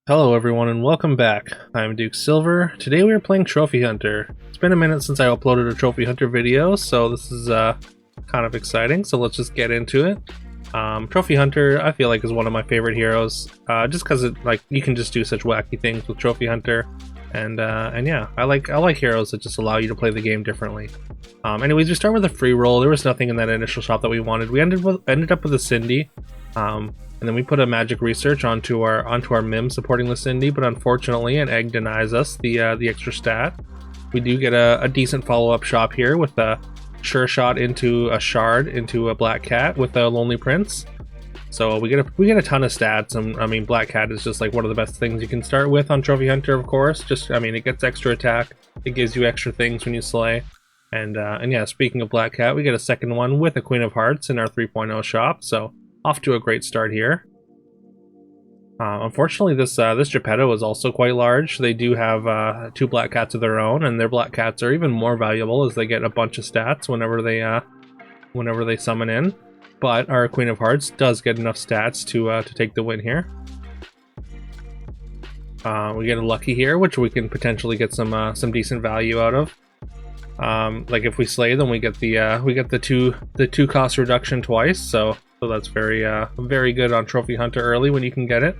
Hello everyone and welcome back. I'm Duke Silver. Today we are playing Trophy Hunter. It's been a minute since I uploaded a Trophy Hunter video, so this is kind of exciting, so let's just get into it. Trophy Hunter I feel like is one of my favorite heroes, just because you can just do such wacky things with Trophy Hunter, and yeah, I like heroes that just allow you to play the game differently. Anyways, we start with a free roll. There was nothing in that initial shop that we wanted. We ended up with a Cindy. And then we put a magic research onto our Mim supporting the Cindy, but unfortunately an egg denies us the extra stat. We do get a decent follow-up shop here with a sure shot into a shard into a black cat with a lonely prince. So we get a ton of stats, and I mean black cat is just like one of the best things you can start with on Trophy Hunter, of course. Just I mean it gets extra attack, it gives you extra things when you slay. And yeah, speaking of black cat, we get a second one with a Queen of Hearts in our 3.0 shop. So off to a great start here. Unfortunately, this Geppetto is also quite large. They do have two black cats of their own, and their black cats are even more valuable as they get a bunch of stats whenever they summon in. But our Queen of Hearts does get enough stats to take the win here. We get a Lucky here, which we can potentially get some decent value out of. Like if we slay them, we get the two cost reduction twice. So that's very good on Trophy Hunter early when you can get it.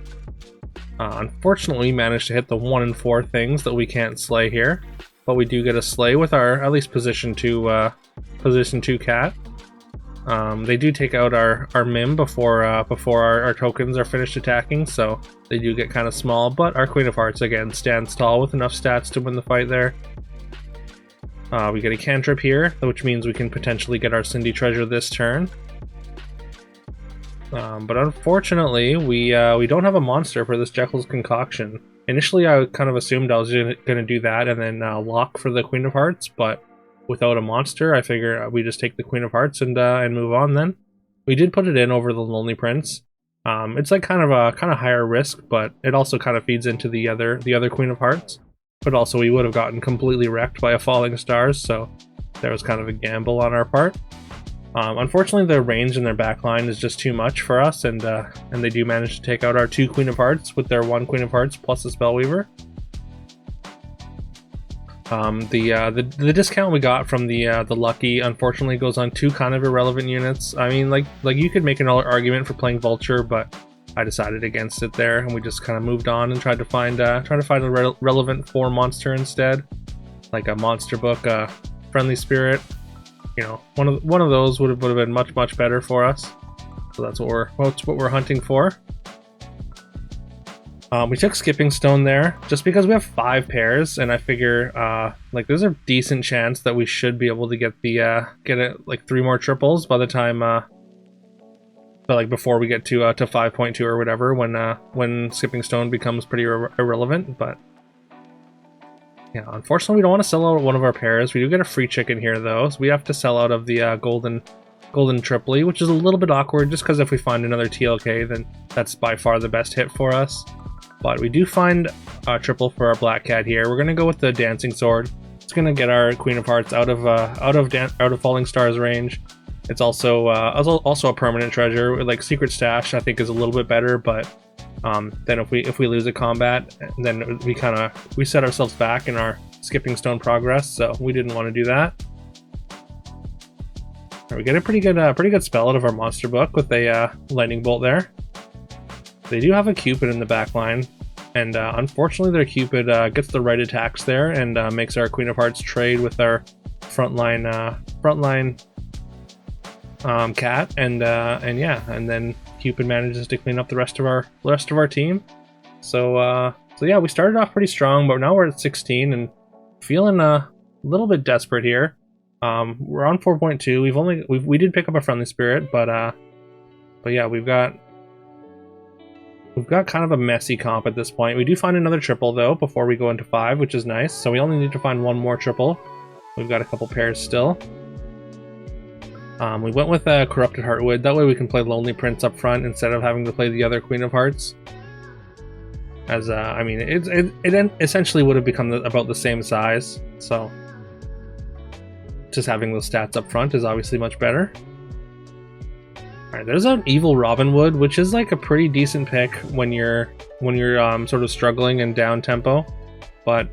Unfortunately, we managed to hit the 1 in 4 things that we can't slay here, but we do get a slay with our at least position 2 cat. They do take out our Mim before our tokens are finished attacking, so they do get kind of small. But our Queen of Hearts again stands tall with enough stats to win the fight there. We get a cantrip here, which means we can potentially get our Cindy treasure this turn. But unfortunately, we don't have a monster for this Jekyll's concoction. Initially, I kind of assumed I was going to do that and then lock for the Queen of Hearts, but without a monster, I figure we just take the Queen of Hearts and move on. Then we did put it in over the Lonely Prince. It's like kind of higher risk, but it also kind of feeds into the other Queen of Hearts. But also, we would have gotten completely wrecked by a falling stars, so there was kind of a gamble on our part. Unfortunately, their range in their backline is just too much for us, and they do manage to take out our 2 Queen of Hearts with their 1 Queen of Hearts plus a Spellweaver. The discount we got from the Lucky unfortunately goes on 2 kind of irrelevant units. I mean, like you could make another argument for playing Vulture, but I decided against it there, and we just kind of moved on and tried to find a relevant 4 monster instead, like a monster book, a friendly spirit. You know, one of those would have been much better for us. So that's what we're hunting for. We took Skipping Stone there just because we have 5 pairs, and I figure like there's a decent chance that we should be able to get like 3 more triples by the time but like before we get to 5.2 or whatever, when Skipping Stone becomes pretty irrelevant. But yeah, unfortunately, we don't want to sell out one of our pairs. We do get a free chicken here, though, so we have to sell out of the golden triply, which is a little bit awkward, just because if we find another TLK, then that's by far the best hit for us. But we do find a triple for our black cat here. We're gonna go with the dancing sword. It's gonna get our Queen of Hearts out of Falling Stars range. It's also a permanent treasure. Like Secret Stash, I think is a little bit better, but then if we lose a combat, then we set ourselves back in our Skipping Stone progress, so we didn't want to do that. We get a pretty good spell out of our monster book with a lightning bolt there. They do have a Cupid in the back line, and unfortunately their Cupid gets the right attacks there and makes our Queen of Hearts trade with our frontline cat, and yeah, and then Cupid manages to clean up the rest of our team. So yeah, we started off pretty strong, but now we're at 16 and feeling a little bit desperate here. We're on 4.2. We did pick up a friendly spirit, but yeah, we've got kind of a messy comp at this point. We do find another triple though before we go into 5, which is nice. So we only need to find 1 more triple. We've got a couple pairs still. We went with Corrupted Heartwood. That way we can play Lonely Prince up front instead of having to play the other Queen of Hearts. As I mean, it essentially would have become about the same size. So just having those stats up front is obviously much better. Alright, there's an evil Robin Hood, which is like a pretty decent pick when you're sort of struggling and down tempo, but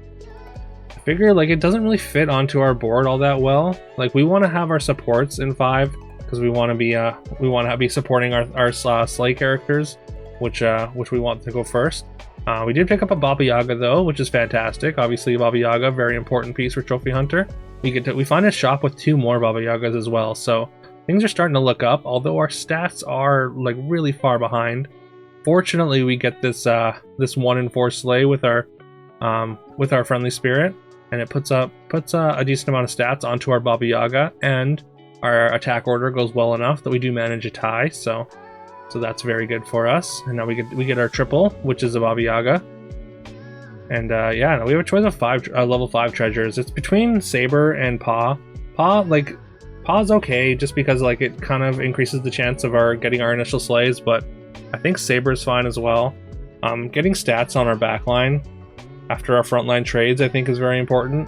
I figure like it doesn't really fit onto our board all that well. Like we want to have our supports in 5 because we want to be supporting our Slay characters, which we want to go first. We did pick up a Baba Yaga though, which is fantastic. Obviously, Baba Yaga, very important piece for Trophy Hunter. We find a shop with 2 more Baba Yagas as well, so things are starting to look up. Although our stats are like really far behind. Fortunately, we get this 1 in 4 Slay with our Friendly Spirit, and it puts a decent amount of stats onto our Baba Yaga, and our attack order goes well enough that we do manage a tie. So that's very good for us. And now we get our triple, which is a Baba Yaga. And yeah, no, we have a choice of 5 level 5 treasures. It's between Saber and Paw. Paw's okay, just because like it kind of increases the chance of getting our initial slays, but I think Saber's fine as well. Getting stats on our backline after our frontline trades, I think, is very important.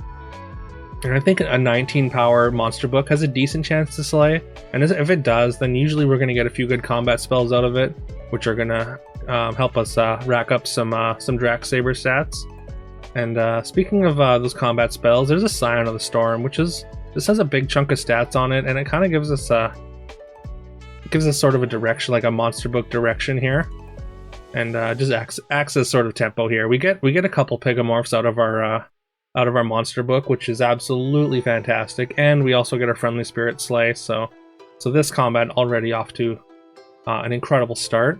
And I think a 19 power monster book has a decent chance to slay, and if it does, then usually we're going to get a few good combat spells out of it, which are going to help us rack up some Drax Saber stats. And speaking of those combat spells, there's a Scion of the Storm, this has a big chunk of stats on it, and it kind of gives us sort of a direction, like a monster book direction here, and just acts as sort of tempo here. We get a couple Pigomorphs out of our monster book, which is absolutely fantastic, and we also get our Friendly Spirit Slay. So this combat already off to an incredible start.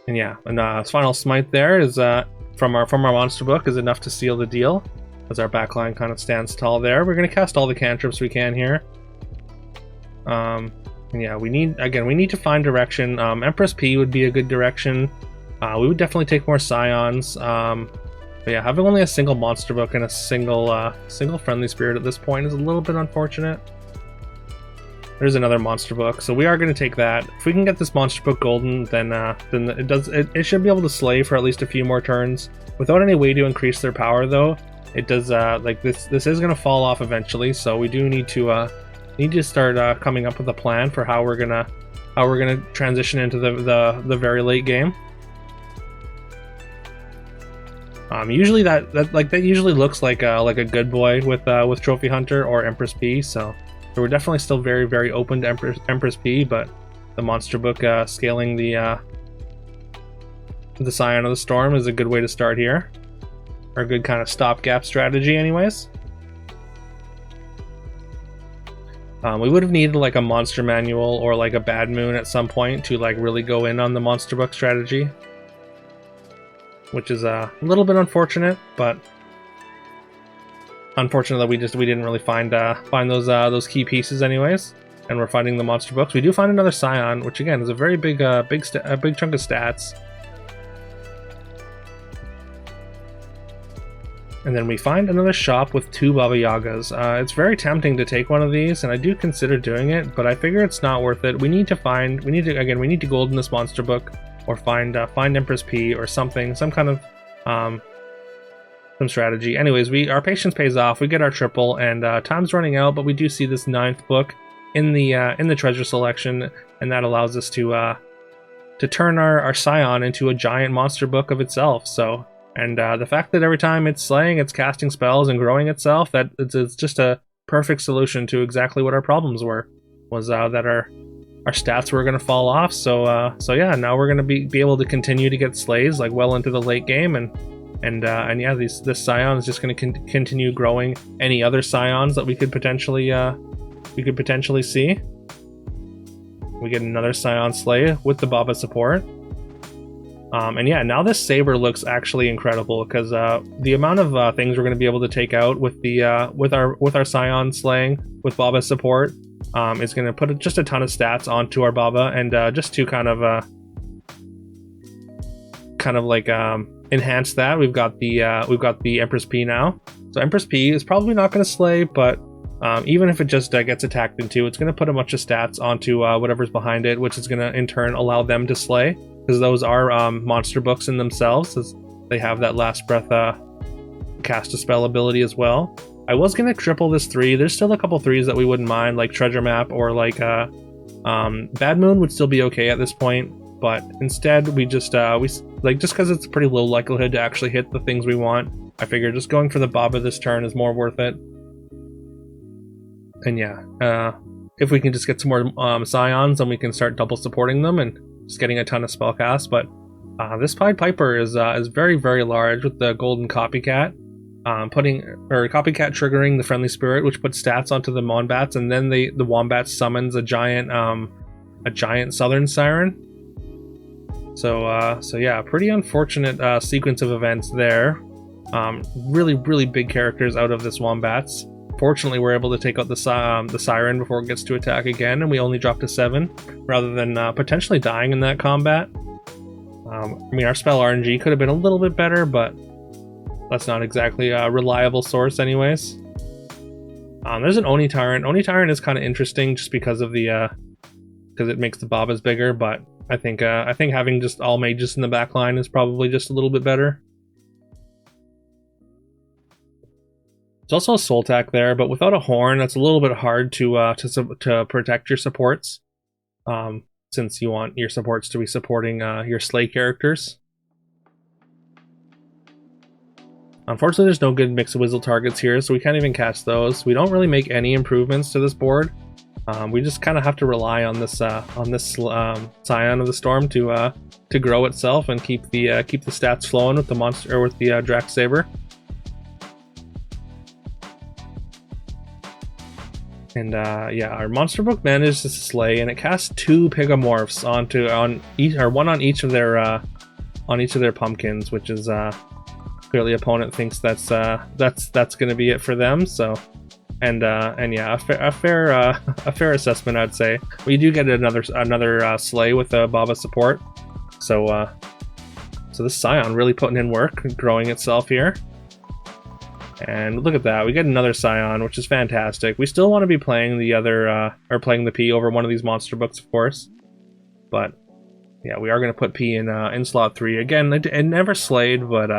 And yeah, and final smite there is from our monster book is enough to seal the deal, as our backline kind of stands tall there. We're going to cast all the cantrips we can here. And yeah, we need to find direction. Empress P would be a good direction. We would definitely take more Scions. But yeah, having only a single monster book and a single Friendly Spirit at this point is a little bit unfortunate. There's another monster book, so we are going to take that. If we can get this monster book golden, then it should be able to slay for at least a few more turns without any way to increase their power. Though it does like this is going to fall off eventually, so we do need to start coming up with a plan for how we're gonna transition into the very late game. Usually that usually looks like a good boy with Trophy Hunter or Empress P. So we're definitely still very, very open to Empress P, but the monster book scaling the Scion of the Storm is a good way to start here, or a good kind of stopgap strategy, anyways. We would have needed like a monster manual or like a bad moon at some point to like really go in on the monster book strategy, which is a little bit unfortunate, but unfortunate that we didn't really find those key pieces anyways, and we're finding the monster books. We do find another Scion, which again is a very big chunk of stats. And then we find another shop with 2 Baba Yagas. It's very tempting to take one of these, and I do consider doing it, but I figure it's not worth it. We need to golden this monster book, or find Empress P or something, some kind of some strategy. Anyways, our patience pays off. We get our triple, and time's running out, but we do see this 9th book in the treasure selection, and that allows us to turn our Scion into a giant monster book of itself. So. And the fact that every time it's slaying, it's casting spells and growing itself, that it's just a perfect solution to exactly what our problems were. Was that our stats were going to fall off. So yeah, now we're going to be able to continue to get slays like well into the late game, and yeah, this Scion is just going to continue growing any other Scions that we could potentially see. We get another Scion slay with the Baba support. And yeah, now this Saber looks actually incredible, because the amount of things we're going to be able to take out with our Scion slaying with Baba's support is going to put just a ton of stats onto our Baba, and just to kind of enhance that, we've got the Empress P now. So Empress P is probably not going to slay, but even if it just gets attacked into, it's going to put a bunch of stats onto whatever's behind it, which is going to in turn allow them to slay. Because those are monster books in themselves, as they have that last breath cast a spell ability as well. I was gonna triple this 3. There's still a couple 3s that we wouldn't mind, like Treasure Map or like Bad Moon would still be okay at this point. But instead, we just because it's a pretty low likelihood to actually hit the things we want. I figure just going for the Baba this turn is more worth it. And yeah, if we can just get some more Scions, then we can start double supporting them and just getting a ton of spell casts. But this Pied Piper is very, very large with the Golden Copycat, Copycat triggering the Friendly Spirit, which puts stats onto the Wombats, and then the Wombat summons a giant Southern Siren. So yeah, pretty unfortunate sequence of events there. Really, really big characters out of this Wombats. Fortunately, we're able to take out the Siren before it gets to attack again, and we only dropped to 7, rather than potentially dying in that combat. I mean, our spell RNG could have been a little bit better, but that's not exactly a reliable source anyways. There's an Oni Tyrant. Oni Tyrant is kind of interesting just because of because it makes the Babas bigger, but I think having just all mages in the back line is probably just a little bit better. There's also a Soul Tack there, but without a horn, that's a little bit hard to protect your supports, since you want your supports to be supporting your Slay characters. Unfortunately, there's no good Mix of Whistle targets here, so we can't even cast those. We don't really make any improvements to this board. We just kind of have to rely on this Scion of the Storm to grow itself and keep the stats flowing with the monster or with the Drax Saber. And yeah, our monster book manages to slay, and it casts 2 Pigamorphs one on each of their pumpkins, which is clearly opponent thinks that's going to be it for them. So, and yeah, a fair assessment, I'd say. We do get another slay with Baba support. So this Scion really putting in work, growing itself here. And look at that, we get another Scion, which is fantastic. We still want to be playing playing the P over one of these monster books, of course. But yeah, we are going to put P in slot 3 again. It never slayed, but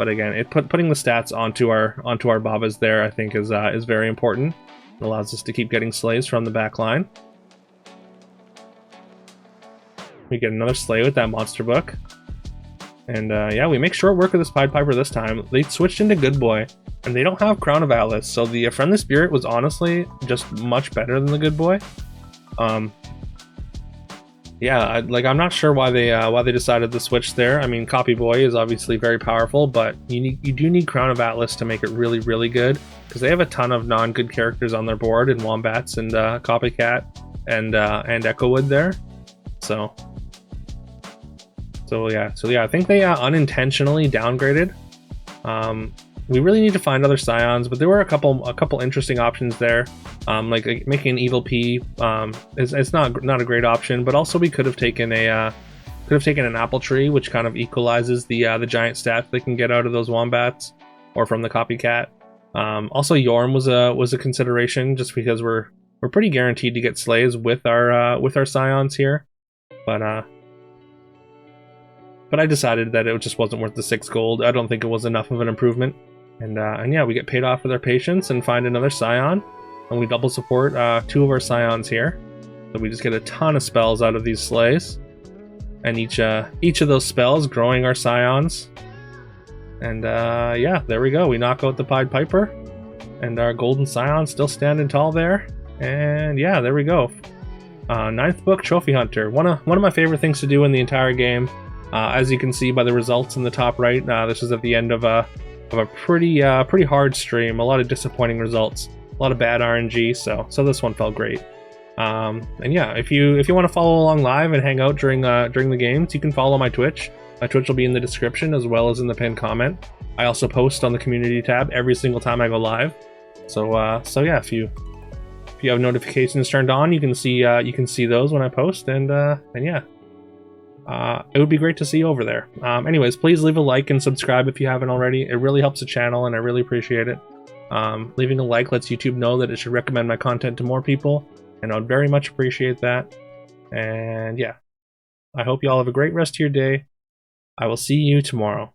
again, putting the stats onto our Babas there, I think is very important. It allows us to keep getting slays from the back line. We get another slay with that monster book. And yeah, we make short work of this Pied Piper this time. They switched into Good Boy, and they don't have Crown of Atlas, so the Friendly Spirit was honestly just much better than the Good Boy. Yeah, I'm not sure why they decided to switch there. I mean, Copy Boy is obviously very powerful, but you do need Crown of Atlas to make it really, really good, because they have a ton of non-good characters on their board in Wombats and Copycat and Echowood there. So yeah, I think they unintentionally downgraded. We really need to find other Scions, but there were a couple interesting options there. Like making an Evil P it's not a great option, but also we could have taken an Apple Tree, which kind of equalizes the giant stats they can get out of those Wombats or from the Copycat. Also, Yorm was a consideration, just because we're pretty guaranteed to get slays with our Scions here, but I decided that it just wasn't worth the 6 gold. I don't think it was enough of an improvement. And yeah, we get paid off with our patience and find another Scion. And we double support 2 of our Scions here. So we just get a ton of spells out of these slays. And each of those spells growing our Scions. And yeah, there we go. We knock out the Pied Piper. And our Golden Scion still standing tall there. And yeah, there we go. 9th book, Trophy Hunter. One of my favorite things to do in the entire game. As you can see by the results in the top right, this is at the end of a pretty hard stream. A lot of disappointing results, a lot of bad RNG. So this one felt great. And yeah, if you want to follow along live and hang out during the games, you can follow my Twitch. My Twitch will be in the description as well as in the pinned comment. I also post on the community tab every single time I go live. So yeah, if you have notifications turned on, you can see those when I post. And yeah. It would be great to see you over there. Anyways, please leave a like and subscribe if you haven't already. It really helps the channel and I really appreciate it. Leaving a like lets YouTube know that it should recommend my content to more people, and I would very much appreciate that. And yeah, I hope you all have a great rest of your day. I will see you tomorrow.